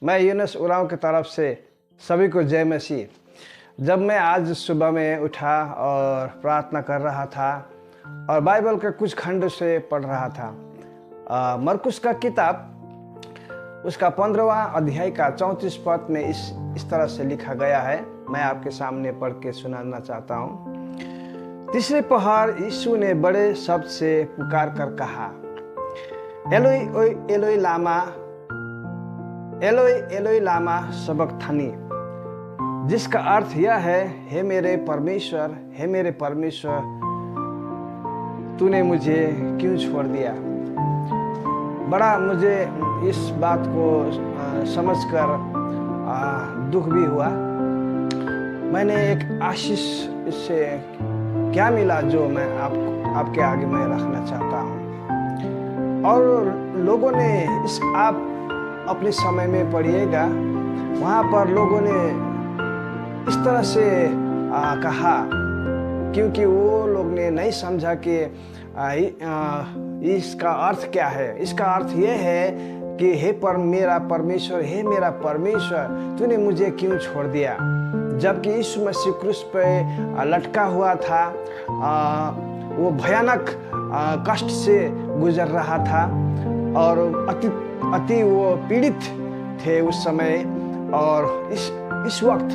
मैं यूनुस उरांव की तरफ से सभी को जय मसीह। जब मैं आज सुबह में उठा और प्रार्थना कर रहा था और बाइबल के कुछ खंड से पढ़ रहा था, मरकुस का किताब उसका 15वां अध्याय का 34 पद में इस तरह से लिखा गया है। मैं आपके सामने पढ़ के सुनाना चाहता हूँ। तीसरे पहर यीशु ने बड़े शब्द से पुकार कर कहा, एलोई एलोई लामा एलोई एलोई लामा सबक्थनी, जिसका अर्थ यह है, हे मेरे परमेश्वर, हे मेरे परमेश्वर, तूने मुझे क्यों छोड़ दिया। बड़ा मुझे इस बात को समझकर दुख भी हुआ। मैंने एक आशीष इससे क्या मिला जो मैं आपके आगे मैं रखना चाहता हूँ। और लोगों ने आप अपने समय में पढ़िएगा, वहाँ पर लोगों ने इस तरह से कहा, क्योंकि वो लोग ने नहीं समझा कि इसका अर्थ क्या है। इसका अर्थ ये है कि हे मेरा परमेश्वर, हे मेरा परमेश्वर, तूने मुझे क्यों छोड़ दिया। जबकि यीशु मसीह क्रूस पे लटका हुआ था, वो भयानक कष्ट से गुजर रहा था और अति वो पीड़ित थे उस समय। और इस वक्त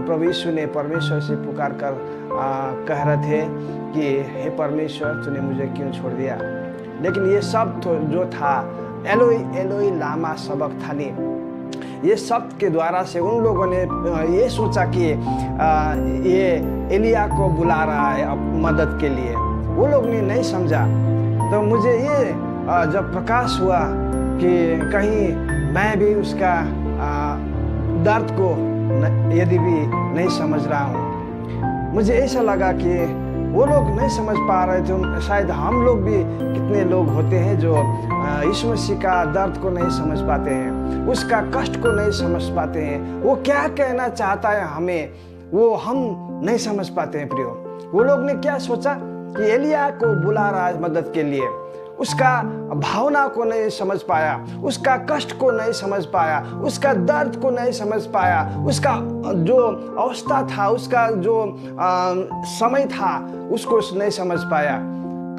प्रभु यीशु ने परमेश्वर से पुकार कर कह रहे थे कि हे परमेश्वर, तूने मुझे क्यों छोड़ दिया। लेकिन ये शब्द जो था एलोई एलोई लामा सबक्थनी, ये शब्द के द्वारा से उन लोगों ने ये सोचा कि ये एलिया को बुला रहा है मदद के लिए। वो लोग ने नहीं समझा। तो मुझे ये जब प्रकाश हुआ कि कहीं मैं भी उसका दर्द को यदि भी नहीं समझ रहा हूँ। मुझे ऐसा लगा कि वो लोग नहीं समझ पा रहे थे। शायद हम लोग भी कितने लोग होते हैं जो यीशु मसीह का दर्द को नहीं समझ पाते हैं, उसका कष्ट को नहीं समझ पाते हैं, वो क्या कहना चाहता है हमें, वो हम नहीं समझ पाते हैं। प्रियो, वो लोग ने क्या सोचा कि एलिया को बुला रहा है मदद के लिए, उसका भावना को नहीं समझ पाया, उसका कष्ट को नहीं समझ पाया, उसका दर्द को नहीं समझ पाया, उसका जो अवस्था था, उसका जो समय था, उसको नहीं समझ पाया।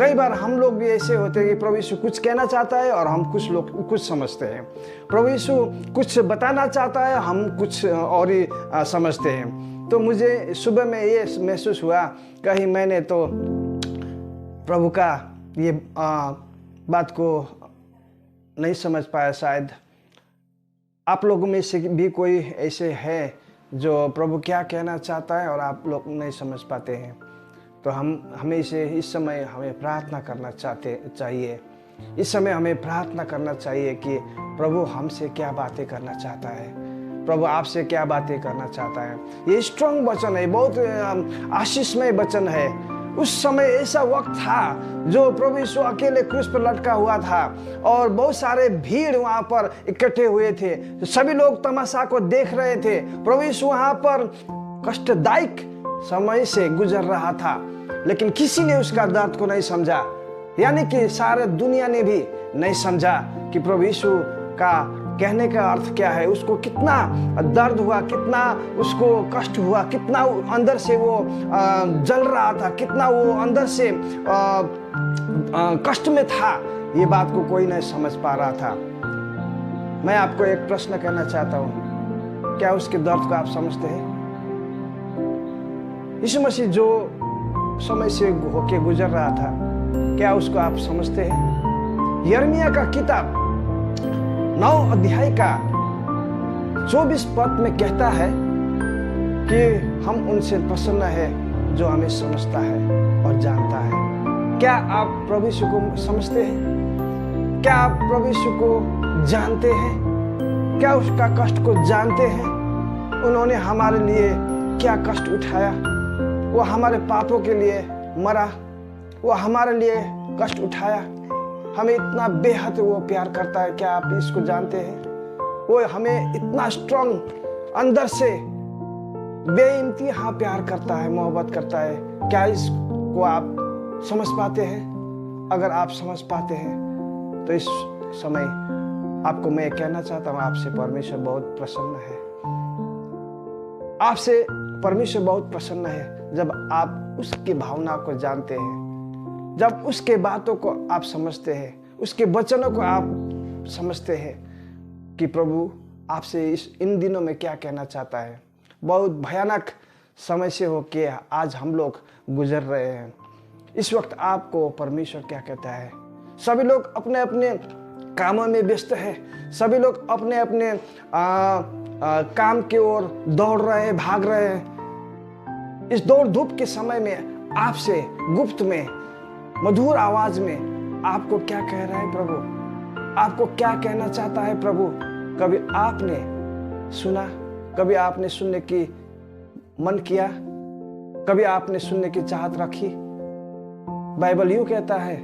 कई बार हम लोग भी ऐसे होते हैं कि प्रभु यीशु कुछ कहना चाहता है और हम कुछ समझते हैं। प्रभु यीशु कुछ बताना चाहता है, हम कुछ और ही समझते हैं। तो मुझे सुबह में ये महसूस हुआ, कहीं मैंने तो प्रभु का ये बात को नहीं समझ पाया। शायद आप लोगों में से भी कोई ऐसे है जो प्रभु क्या कहना चाहता है और आप लोग नहीं समझ पाते हैं। तो हमें इस समय हमें प्रार्थना करना चाहिए। इस समय हमें प्रार्थना करना चाहिए कि प्रभु हमसे क्या बातें करना चाहता है, प्रभु आपसे क्या बातें करना चाहता है। ये स्ट्रॉन्ग वचन है, बहुत आशीषमय वचन है। उस समय ऐसा वक्त था जो प्रभु यीशु अकेले क्रूस पर लटका हुआ था और बहुत सारे भीड़ वहां पर इकट्ठे हुए थे। सभी लोग तमाशा को देख रहे थे। प्रभु यीशु वहां पर कष्टदायक समय से गुजर रहा था, लेकिन किसी ने उसका दर्द को नहीं समझा। यानी कि सारे दुनिया ने भी नहीं समझा कि प्रभु यीशु का कहने का अर्थ क्या है, उसको कितना दर्द हुआ, कितना उसको कष्ट हुआ, कितना अंदर से वो जल रहा था, कितना वो अंदर से कष्ट में था। ये बात को कोई नहीं समझ पा रहा था। मैं आपको एक प्रश्न कहना चाहता हूँ, क्या उसके दर्द को आप समझते हैं? यीशु मसीह जो समय से होके गुजर रहा था, क्या उसको आप समझते हैं? यिर्मयाह का किताब 9 अध्याय का 24 पद में कहता है कि हम उनसे प्रसन्न है जो हमें समझता है और जानता है। क्या आप प्रभु यीशु को समझते हैं? क्या आप प्रभु यीशु को जानते हैं? क्या उसका कष्ट को जानते हैं? उन्होंने हमारे लिए क्या कष्ट उठाया, वो हमारे पापों के लिए मरा, वो हमारे लिए कष्ट उठाया, हमें इतना बेहद वो प्यार करता है। क्या आप इसको जानते हैं? वो हमें इतना स्ट्रॉन्ग अंदर से बेइंतहा प्यार करता है, मोहब्बत करता है। क्या इसको आप समझ पाते हैं? अगर आप समझ पाते हैं तो इस समय आपको मैं कहना चाहता हूँ, आपसे परमेश्वर बहुत प्रसन्न है। आपसे परमेश्वर बहुत प्रसन्न है जब आप उसकी भावना को जानते हैं, जब उसके बातों को आप समझते हैं, उसके वचनों को आप समझते हैं कि प्रभु आपसे इन दिनों में क्या कहना चाहता है। बहुत भयानक समय से हो के आज हम लोग गुजर रहे हैं। इस वक्त आपको परमेश्वर क्या कहता है? सभी लोग अपने अपने कामों में व्यस्त हैं, सभी लोग अपने अपने काम की ओर दौड़ रहे हैं, भाग रहे हैं। इस दौड़ धूप के समय में आपसे गुप्त में मधुर आवाज में आपको क्या कह रहा है प्रभु? आपको क्या कहना चाहता है प्रभु? कभी आपने सुना? कभी आपने सुनने की मन किया? कभी आपने सुनने की चाहत रखी? बाइबल यूं कहता है,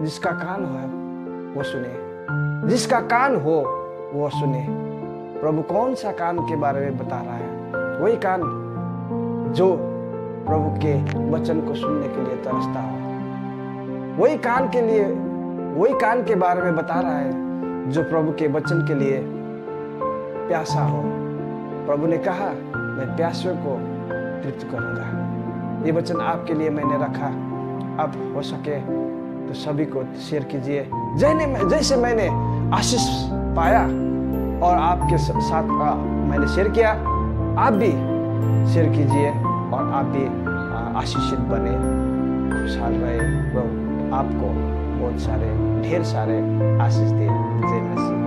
जिसका कान हो वो सुने, जिसका कान हो वो सुने। प्रभु कौन सा कान के बारे में बता रहा है? वही कान जो प्रभु के वचन को सुनने के लिए तरसता हो, वही कान के लिए, वही कान के बारे में बता रहा है जो प्रभु के वचन के लिए प्यासा हो। प्रभु ने कहा, मैं प्यासों को तृप्त करूंगा। ये वचन आपके लिए मैंने रखा। अब हो सके तो सभी को शेयर कीजिए। जैसे मैंने आशीष पाया और आपके साथ मैंने शेयर किया, आप भी शेयर कीजिए और आप भी आशीषित बने, खुशहाल रहे। प्रभु आपको बहुत सारे, ढेर सारे आशीष दे। जय मसीह।